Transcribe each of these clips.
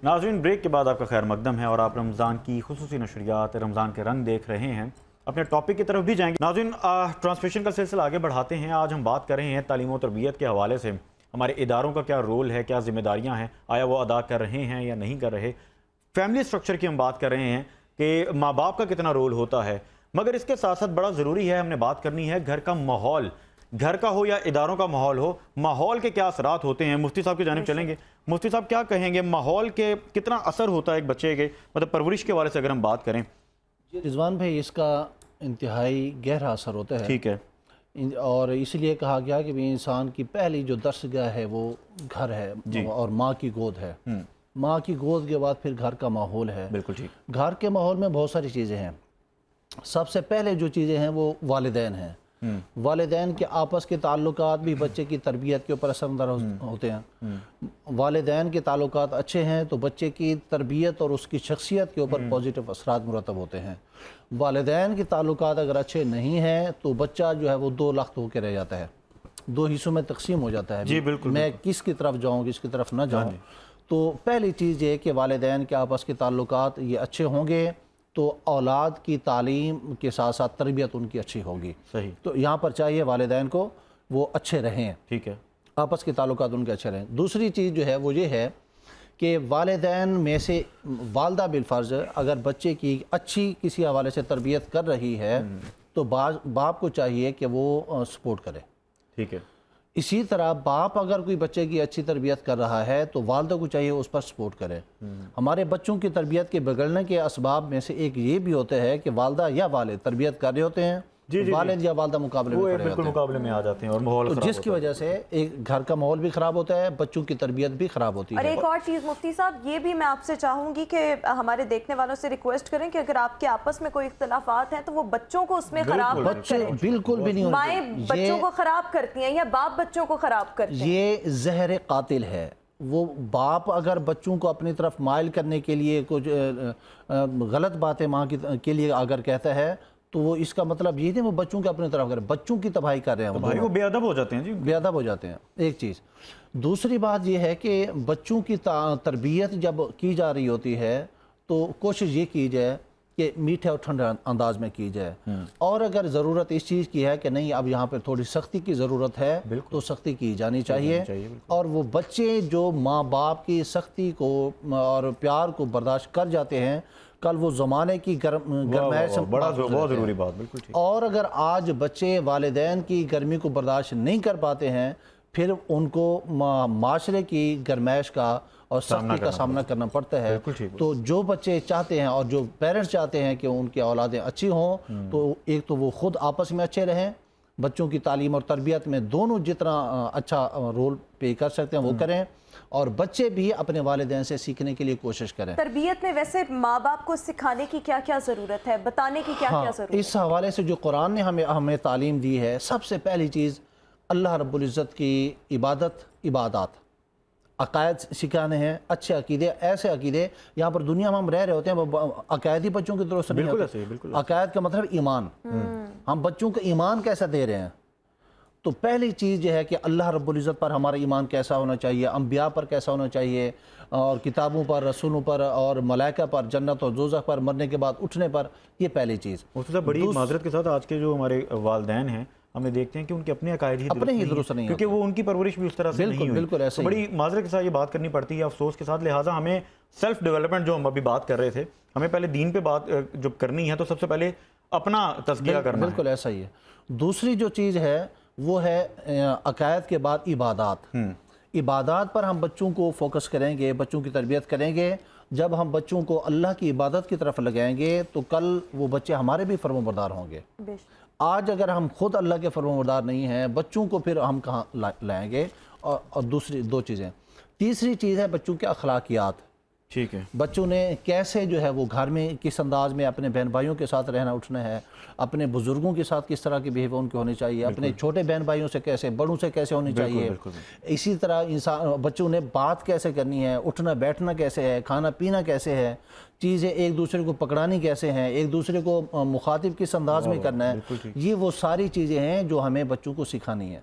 नाज़रीन, ब्रेक के बाद आपका खैर मकदम है और आप रमज़ान की खुसूसी नशरियात रमज़ान के रंग देख रहे हैं। अपने टॉपिक की तरफ भी जाएंगे। नाज़रीन, ट्रांसमिशन का सिलसिला आगे बढ़ाते हैं। आज हम बात कर रहे हैं तालीम और तरबियत के हवाले से हमारे इदारों का क्या रोल है, क्या ज़िम्मेदारियाँ हैं, आया वो अदा कर रहे हैं या नहीं कर रहे। फैमिली स्ट्रक्चर की हम बात कर रहे हैं कि माँ बाप का कितना रोल होता है, मगर इसके साथ साथ बड़ा ज़रूरी है हमने बात करनी है घर का माहौल, घर का हो या इदारों का माहौल हो, माहौल के क्या असरात होते हैं। मुफ्ती साहब की जानिब चलेंगे। मुफ्ती साहब क्या कहेंगे, माहौल के कितना असर होता है एक बच्चे के मतलब परवरिश के हवाले से अगर हम बात करें। रिजवान भाई, इसका इंतहाई गहरा असर होता है। ठीक है। और इसलिए कहा गया कि भी इंसान की पहली जो दरसगाह है वो घर है और माँ की गोद है। माँ की गोद के बाद फिर घर का माहौल है। बिल्कुल ठीक। घर के माहौल में बहुत सारी चीज़ें हैं। सबसे पहले जो चीज़ें हैं वो वालिदैन हैं। वालिदैन के आपस के ताल्लुकात भी बच्चे की तरबियत के ऊपर असरअंदाज होते हैं। वालिदैन के ताल्लुकात अच्छे हैं तो बच्चे की तरबियत और उसकी शख्सियत के ऊपर पॉजिटिव असरात मुरतब होते हैं। वालिदैन के ताल्लुकात अगर अच्छे नहीं हैं तो बच्चा जो है वो दो लख्त होकर रह जाता है, दो हिस्सों में तकसीम हो जाता है। जी बिल्कुल। मैं किसकी तरफ जाऊँ, किसकी तरफ न जाऊँ। तो पहली चीज़ ये कि वालिदैन के आपस के ताल्लुकात ये अच्छे होंगे तो औलाद की तालीम के साथ साथ तरबियत उनकी अच्छी होगी। सही। तो यहाँ पर चाहिए वालिदैन को वो अच्छे रहें। ठीक है। आपस के ताल्लुकात उनके अच्छे रहें। दूसरी चीज़ जो है वो ये है कि वालिदैन में से वालदा बिलफर्ज अगर बच्चे की अच्छी किसी हवाले से तरबियत कर रही है तो बाप को चाहिए कि वो सपोर्ट करे। ठीक है। इसी तरह बाप अगर कोई बच्चे की अच्छी तरबियत कर रहा है तो वालिदा को चाहिए उस पर सपोर्ट करे। हमारे बच्चों की तरबियत के बिगड़ने के असबाब में से एक ये भी होता है कि वालिदा या वालिद तरबियत कर रहे होते हैं, वालिद या वालिदा मुकाबले में खड़े होते हैं, मुकाबले में आ जाते हैं और माहौल तो जिसकी वजह से एक घर का माहौल भी ख़राब होता है, बच्चों की तरबियत भी ख़राब होती है। और एक और चीज़ मुफ्ती साहब, ये भी मैं आपसे चाहूँगी कि हमारे देखने वालों से रिक्वेस्ट करें कि अगर आपके आपस में कोई इख्तलाफात हैं तो वो बच्चों को उसमें ख़राब मत करें। बिल्कुल भी नहीं, माएँ बच्चों को ख़राब करती हैं या बाप बच्चों को ख़राब करते हैं। ये जहर कातिल है। वो बाप अगर बच्चों को अपनी तरफ माइल करने के लिए कुछ गलत बातें माँ के लिए अगर कहता है तो वो इसका मतलब ये नहीं वो बच्चों के अपनी तरफ करें, बच्चों की तबाही कर रहे हैं। तो भाई वो बेअदब हो जाते हैं जी, बेअदब हो जाते हैं। एक चीज़। दूसरी बात ये है कि बच्चों की तरबियत जब की जा रही होती है तो कोशिश ये की जाए कि मीठे और ठंडे अंदाज में की जाए। और अगर ज़रूरत इस चीज़ की है कि नहीं अब यहाँ पर थोड़ी सख्ती की ज़रूरत है तो सख्ती की जानी चाहिए। और वो बच्चे जो माँ बाप की सख्ती को और प्यार को बर्दाश्त कर जाते हैं, कल वो ज़माने की गरमाइश बहुत ज़रूरी बात। बिल्कुल ठीक। और अगर आज बच्चे वालिदैन की गर्मी को बर्दाश्त नहीं कर पाते हैं फिर उनको माशरे की गरमाइश का और सख्ती का सामना करना पड़ता है। तो जो बच्चे चाहते हैं और जो पेरेंट्स चाहते हैं कि उनकी औलादें अच्छी हों तो एक तो वो ख़ुद आपस में अच्छे रहें, बच्चों की तालीम और तरबियत में दोनों जितना अच्छा रोल प्ले कर सकते हैं वो करें, और बच्चे भी अपने वालिदैन से सीखने के लिए कोशिश करें। तरबियत में वैसे माँ बाप को सिखाने की क्या क्या ज़रूरत है, बताने की क्या क्या ज़रूरत है? इस हवाले से जो कुरान ने हमें तालीम दी है, सबसे पहली चीज़ अल्लाह रब्बुल इज़्ज़त की इबादत अकायद सिखाने हैं। अच्छे अकीदे, ऐसे अकीदे यहाँ पर दुनिया में हम रह रहे होते हैं अकायदी बच्चों की तरफ से नहीं होते। अकायद का मतलब ईमान। हम बच्चों को ईमान कैसा दे रहे हैं? तो पहली चीज़ यह है कि अल्लाह रब्बुल इज़्ज़त पर हमारा ईमान कैसा होना चाहिए, अंबिया पर कैसा होना चाहिए, और किताबों पर, रसूलों पर और मलाइका पर, जन्नत और दोज़ख पर, मरने के बाद उठने पर। ये पहली चीज़। मुफ्ती साहब, बड़ी माजरत के साथ आज के जो हमारे वालिदैन हैं हमें देखते हैं कि उनके अपने अकायद ही दुरुस्त नहीं, क्योंकि वो उनकी परवरिश भी उस तरह से नहीं हुई। बिल्कुल ऐसे। बड़ी माजरत के साथ ये बात करनी पड़ती है अफसोस के साथ। लिहाजा हमें सेल्फ डेवलपमेंट जो हम अभी बात कर रहे थे, हमें पहले दीन पे बात जब करनी है तो सबसे पहले अपना तज़किया करना है। बिल्कुल ऐसा ही है। दूसरी जो चीज़ है वो है अकायद के बाद इबादत। इबादत पर हम बच्चों को फोकस करेंगे, बच्चों की तरबियत करेंगे। जब हम बच्चों को अल्लाह की इबादत की तरफ लगाएंगे तो कल वो बच्चे हमारे भी फरमाबरदार होंगे। आज अगर हम खुद अल्लाह के फरमाबरदार नहीं हैं, बच्चों को फिर हम कहाँ लाएंगे? और दूसरी दो चीज़ें। तीसरी चीज़ है बच्चों के अखलाकियात। ठीक है। बच्चों ने कैसे जो है वो घर में किस अंदाज में अपने बहन भाइयों के साथ रहना उठना है, अपने बुजुर्गों के साथ किस तरह की बिहेवियर उनकी होनी चाहिए, अपने छोटे बहन भाइयों से कैसे, बड़ों से कैसे होनी चाहिए। इसी तरह इंसान बच्चों ने बात कैसे करनी है, उठना बैठना कैसे है, खाना पीना कैसे है, चीज़ें एक दूसरे को पकड़ानी कैसे हैं, एक दूसरे को मुखातिब किस अंदाज में करना है। ये वो सारी चीज़ें हैं जो हमें बच्चों को सिखानी है।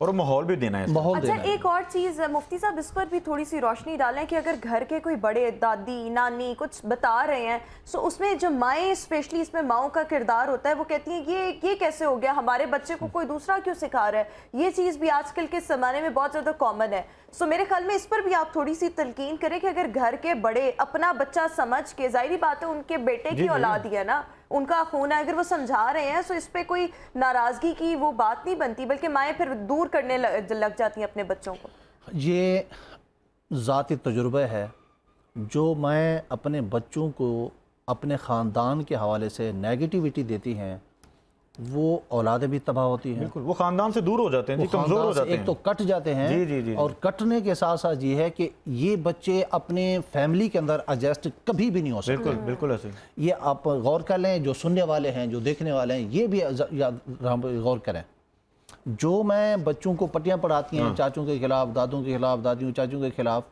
اور माहौल भी देना है। माहौल अच्छा, देना है। एक और चीज़ मुफ्ती साहब इस पर भी थोड़ी सी रोशनी डालें कि अगर घर के कोई बड़े दादी नानी कुछ बता रहे हैं तो उसमें जो माएँ, स्पेशली इसमें माओं का किरदार होता है, वो कहती हैं ये कैसे हो गया, हमारे बच्चे को कोई दूसरा क्यों सिखा रहा है। ये चीज़ भी आजकल के ज़माने में बहुत ज़्यादा कॉमन है। सो मेरे ख्याल में इस पर भी आप थोड़ी सी तलकीन करें कि अगर घर के बड़े अपना बच्चा समझ के, जाहिर बात है उनके बेटे की औलाद ही है ना, उनका खून है, अगर वो समझा रहे हैं तो इस पे कोई नाराज़गी की वो बात नहीं बनती, बल्कि माएँ फिर दूर करने लग जाती हैं अपने बच्चों को। ये ज़ाती तजुर्बा है। जो मैं अपने बच्चों को अपने ख़ानदान के हवाले से नेगेटिविटी देती हैं, वो औलादें भी तबाह होती हैं। बिल्कुल, वो खानदान से दूर हो जाते हैं जी, वो कमज़ोर हो खानदान से जाते हैं। एक तो कट जाते हैं। जी, जी, जी, और कटने के साथ साथ ये है कि ये बच्चे अपने फैमिली के अंदर एडजस्ट कभी भी नहीं हो सकते। बिल्कुल बिल्कुल ऐसे। ये आप गौर कर लें, जो सुनने वाले हैं, जो देखने वाले हैं, ये भी गौर करें। जो मैं बच्चों को पट्टियाँ पढ़ाती हैं चाचों के खिलाफ, दादों के खिलाफ, दादियों चाचों के खिलाफ,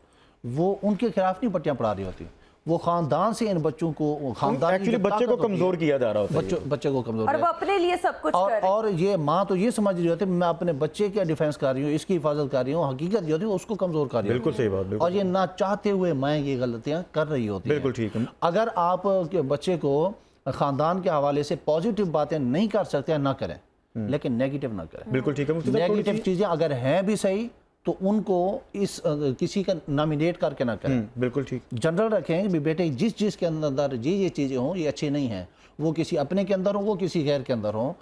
वो उनके खिलाफ नहीं पट्टियाँ पढ़ा रही होती, वो खानदान से इन बच्चों को, खानदान एक्चुअली बच्चे को कमज़ोर किया जा रहा होता है। बच्चे को कमज़ोर और वो अपने लिए सब कुछ कर रहे हैं। और ये माँ तो ये समझ रही होती है मैं अपने बच्चे की डिफेंस कर रही हूँ, इसकी हिफाजत कर रही हूँ, हकीकत ये होती है उसको कमज़ोर कर रही हूँ। बिल्कुल सही बात, बिल्कुल। और ये ना चाहते हुए मैं ये गलतियाँ कर रही होती हैं। बिल्कुल ठीक है। अगर आप के बच्चे को ख़ानदान के हवाले से पॉजिटिव बातें नहीं कर सकते हैं, ना करें, लेकिन नेगेटिव ना करें। बिल्कुल ठीक है। मुफ्ती साहब, थोड़ी नेगेटिव चीज़ें अगर हैं भी सही तो उनको इस किसी का नॉमिनेट करके ना करें। बिल्कुल ठीक। जनरल रखें कि बेटे जिस के अंदर ये चीज़ें हों ये अच्छी नहीं हैं, वो किसी अपने के अंदर हो, वो किसी गैर के अंदर हो।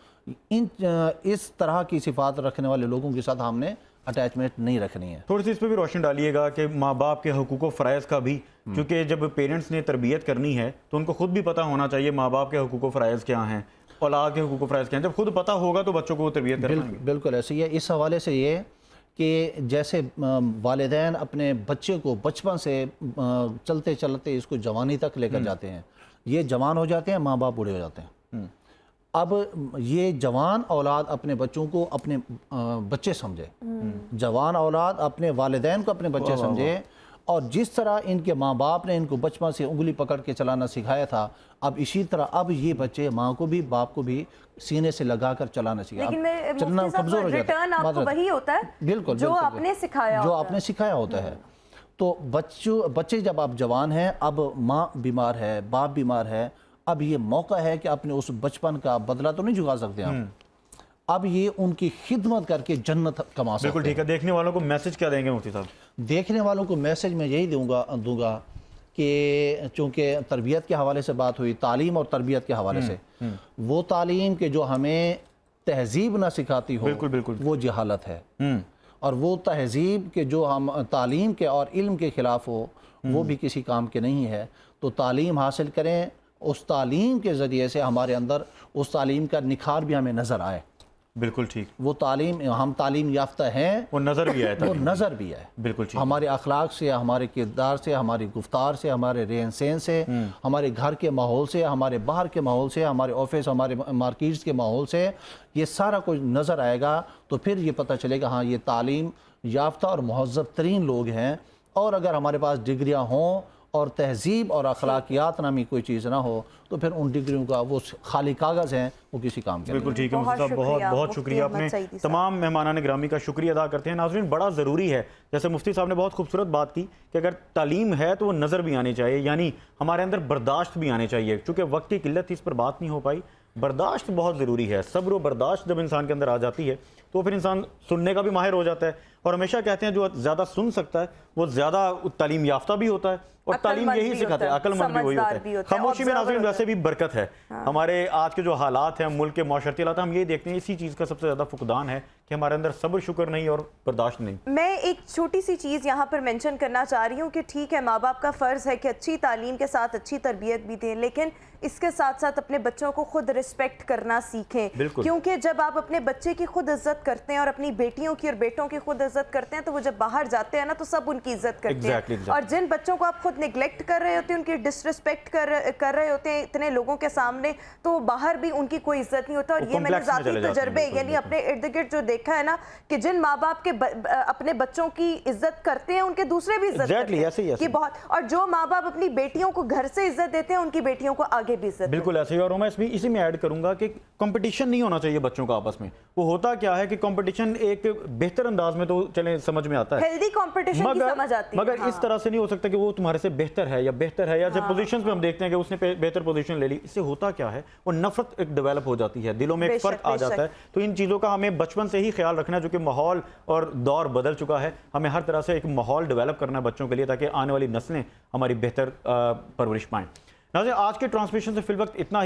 इस तरह की सिफात रखने वाले लोगों के साथ हमने अटैचमेंट नहीं रखनी है। थोड़ी सी इस पर भी रोशनी डालिएगा कि माँ बाप के हुकूक व फ़राइज़ का भी, क्योंकि जब पेरेंट्स ने तरबियत करनी है तो उनको खुद भी पता होना चाहिए माँ बाप के हुकूक व फ़राइज़ क्या हैं, औलाद के हुकूक व फ़राइज़ क्या हैं। जब खुद पता होगा तो बच्चों को वो तरबियत कर पाएंगे। बिल्कुल ऐसे ही है। इस हवाले से ये कि जैसे वालिदैन अपने बच्चे को बचपन से चलते चलते इसको जवानी तक लेकर जाते हैं, ये जवान हो जाते हैं, माँ बाप बूढ़े हो जाते हैं। अब ये जवान औलाद अपने बच्चों को अपने बच्चे समझे, जवान औलाद अपने वालिदैन को अपने बच्चे समझे, और जिस तरह इनके माँ बाप ने इनको बचपन से उंगली पकड़ के चलाना सिखाया था, अब इसी तरह अब ये बच्चे माँ को भी बाप को भी सीने से लगा कर चलाना सिखाया। लेकिन मैं चलना मुफ्ती कमजोर साहब, हो जाता है। रिटर्न आपको वही होता है बिल्कुल जो बिल्कुल, आपने सिखाया जो होता है। आपने सिखाया होता है। तो बच्चे जब आप जवान हैं, अब माँ बीमार है, बाप बीमार है, अब ये मौका है कि अपने उस बचपन का बदला तो नहीं चुका सकते हम, अब ये उनकी खिदमत करके जन्नत कमा सकते हैं। बिल्कुल ठीक है। देखने वालों को मैसेज क्या देंगे मुफ्ती साहब? देखने वालों को मैसेज मैं यही दूंगा कि चूँकि तरबियत के हवाले से बात हुई, तालीम और तरबियत के हवाले से, वो तालीम के जो हमें तहजीब ना सिखाती हो, बिल्कुल बिल्कुल, वो जहालत है। और वो तहजीब के जो हम तालीम के और इल्म के ख़िलाफ़ हो, वो भी किसी काम के नहीं है। तो तालीम हासिल करें, उस तालीम के ज़रिए से हमारे अंदर उस तालीम का निखार भी हमें नज़र आए। बिल्कुल ठीक। वो तालीम, हम तालीम याफ्ता हैं, वो नज़र भी आया था, वो नज़र भी है। बिल्कुल ठीक। हमारे अखलाक से, हमारे किरदार से, हमारी गुफ्तार से, हमारे रहन सहन से, हमारे घर के माहौल से, हमारे बाहर के माहौल से, हमारे ऑफिस, हमारे मार्केट्स के माहौल से, ये सारा कुछ नज़र आएगा। तो फिर ये पता चलेगा हाँ ये तालीम याफ्ता और महज़्ज़ब तरीन लोग हैं। और अगर हमारे पास डिग्रियाँ हों और तहजीब और अखलाकियात नामी कोई चीज़ ना हो, तो फिर उन डिग्रियों का वो खाली कागज़ हैं, वो किसी काम के नहीं। बिल्कुल ठीक है मुफ्ती साहब, बहुत बहुत शुक्रिया। अपने तमाम मेहमानान गिरामी का शुक्रिया अदा करते हैं। नाज़रीन, बड़ा ज़रूरी है, जैसे मुफ्ती साहब ने बहुत खूबसूरत बात की कि अगर तालीम है तो वो नज़र भी आनी चाहिए, यानी हमारे अंदर बर्दाश्त भी आनी चाहिए। चूँकि वक्त की किल्लत थी, इस पर बात नहीं हो पाई। बर्दाश्त बहुत ज़रूरी है। सब्र व बर्दाश्त जब इंसान के अंदर आ जाती है तो फिर इंसान सुनने का भी माहिर हो जाता है। और हमेशा कहते हैं जो ज़्यादा सुन सकता है वो ज़्यादा तालीम याफ्ता भी होता है, और तालीम यही सिखाता है, अक्लमंद भी वही होता है। खामोशी में नाज़रीन वैसे भी बरकत है। हमारे आज के जो हालात हैं, मुल्क के माशरती हालात, हम ये देखते हैं इसी चीज़ का सबसे ज़्यादा फुकदान है कि हमारे अंदर सब्र शुक्र नहीं और बर्दाश्त नहीं। मैं एक छोटी सी चीज़ यहाँ पर मेंशन करना चाह रही हूँ कि ठीक है, माँ बाप का फ़र्ज़ है कि अच्छी तालीम के साथ अच्छी तरबियत भी दें, लेकिन इसके साथ साथ अपने बच्चों को खुद रिस्पेक्ट करना सीखें। क्योंकि जब आप अपने बच्चे की खुद इज्जत करते हैं और अपनी बेटियों की और बेटों की खुद इज्जत करते हैं, तो वो जब बाहर जाते हैं ना तो सब उनकी इज्जत करते हैं। और जिन बच्चों को आप खुद निगलेक्ट कर रहे होते हैं, उनकी डिसरिस्पेक्ट कर रहे होते हैं इतने लोगों के सामने, तो बाहर भी उनकी कोई इज्जत नहीं होता। और ये मैंने ज़ाती तजर्बे यानी अपने इर्द गिर्द जो देखा है ना, कि जिन माँ बाप के अपने बच्चों की इज्जत करते हैं, उनके दूसरे भी इज्जत करते हैं कि बहुत। और जो माँ बाप अपनी बेटियों को घर से इज्जत देते हैं, उनकी बेटियों को आगे आगे भी इज्जत बिल्कुल ऐसे ही। और मैं इसमें इसी में ऐड करूंगा कि कंपटीशन नहीं होना चाहिए बच्चों का आपस में। वो होता क्या है कि कंपटीशन एक बेहतर अंदाज में तो चले समझ में आता है, हेल्दी कंपटीशन की समझ आती है, मगर इस तरह से नहीं हो सकता कि वो तुम्हारे से बेहतर है या जब पोजीशंस में हम देखते हैं कि उसने बेहतर पोजीशन ले ली, इससे होता क्या है वो नफरत एक डेवलप हो जाती है, दिलों में एक फर्क आ जाता है। तो इन चीज़ों का हमें बचपन से ही ख्याल रखना है, जो कि माहौल और दौर बदल चुका है। हमें हर तरह से एक माहौल डेवलप करना है बच्चों के लिए, ताकि आने वाली नस्लें हमारी बेहतर परवरिश पाएं। नाज़रीन, आज के ट्रांसमिशन से फिल वक्त इतना ही।